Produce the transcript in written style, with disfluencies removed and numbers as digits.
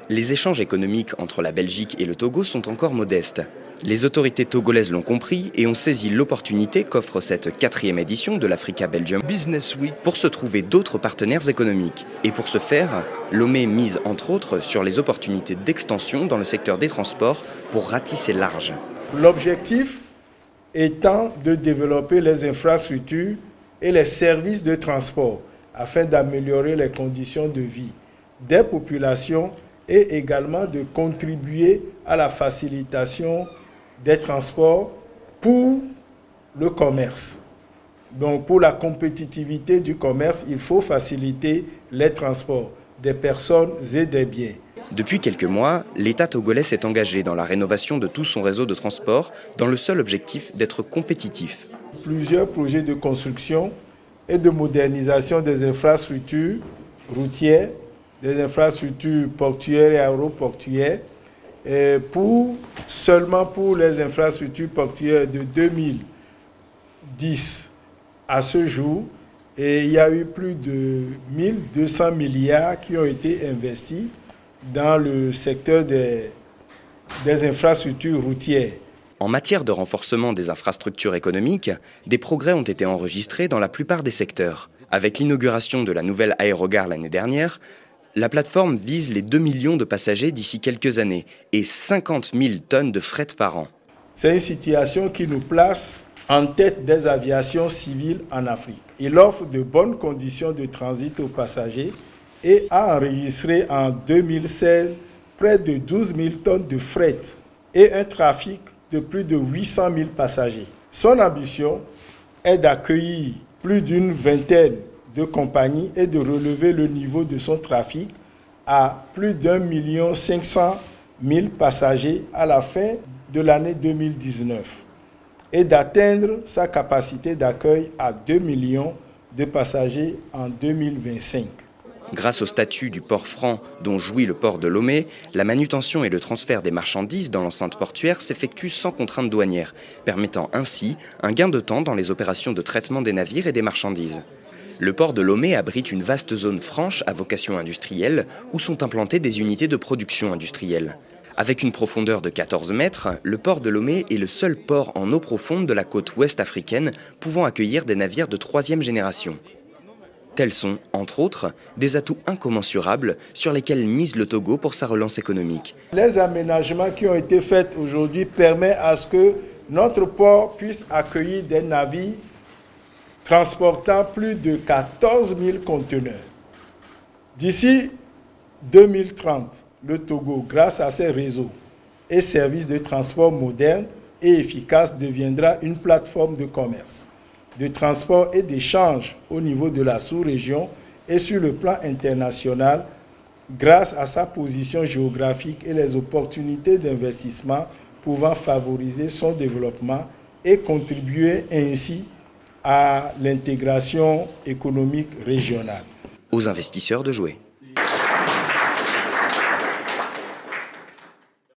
Les échanges économiques entre la Belgique et le Togo sont encore modestes. Les autorités togolaises l'ont compris et ont saisi l'opportunité qu'offre cette 4e édition de l'Africa Belgium Business Week pour se trouver d'autres partenaires économiques. Et pour ce faire, Lomé mise entre autres sur les opportunités d'extension dans le secteur des transports pour ratisser large. L'objectif étant de développer les infrastructures et les services de transport afin d'améliorer les conditions de vie des populations et également de contribuer à la facilitation des transports pour le commerce. Donc pour la compétitivité du commerce, il faut faciliter les transports des personnes et des biens. Depuis quelques mois, l'État togolais s'est engagé dans la rénovation de tout son réseau de transport dans le seul objectif d'être compétitif. Plusieurs projets de construction et de modernisation des infrastructures routières, des infrastructures portuaires et aéroportuaires, seulement pour les infrastructures portuaires de 2010 à ce jour, et il y a eu plus de 1200 milliards qui ont été investis dans le secteur des infrastructures routières. En matière de renforcement des infrastructures économiques, des progrès ont été enregistrés dans la plupart des secteurs. Avec l'inauguration de la nouvelle aérogare l'année dernière, la plateforme vise les 2 millions de passagers d'ici quelques années et 50 000 tonnes de fret par an. C'est une situation qui nous place en tête des aviations civiles en Afrique. Il offre de bonnes conditions de transit aux passagers et a enregistré en 2016 près de 12 000 tonnes de fret et un trafic de plus de 800 000 passagers. Son ambition est d'accueillir plus d'une vingtaine de compagnies et de relever le niveau de son trafic à plus d'1 500 000 passagers à la fin de l'année 2019 et d'atteindre sa capacité d'accueil à 2 millions de passagers en 2025. Grâce au statut du port franc dont jouit le port de Lomé, la manutention et le transfert des marchandises dans l'enceinte portuaire s'effectuent sans contrainte douanière, permettant ainsi un gain de temps dans les opérations de traitement des navires et des marchandises. Le port de Lomé abrite une vaste zone franche à vocation industrielle où sont implantées des unités de production industrielle. Avec une profondeur de 14 mètres, le port de Lomé est le seul port en eau profonde de la côte ouest africaine pouvant accueillir des navires de 3e génération. Tels sont, entre autres, des atouts incommensurables sur lesquels mise le Togo pour sa relance économique. Les aménagements qui ont été faits aujourd'hui permettent à ce que notre port puisse accueillir des navires transportant plus de 14 000 conteneurs. D'ici 2030, le Togo, grâce à ses réseaux et services de transport modernes et efficaces, deviendra une plateforme de commerce, de transport et d'échange au niveau de la sous-région et sur le plan international grâce à sa position géographique et les opportunités d'investissement pouvant favoriser son développement et contribuer ainsi à l'intégration économique régionale. Aux investisseurs de jouer.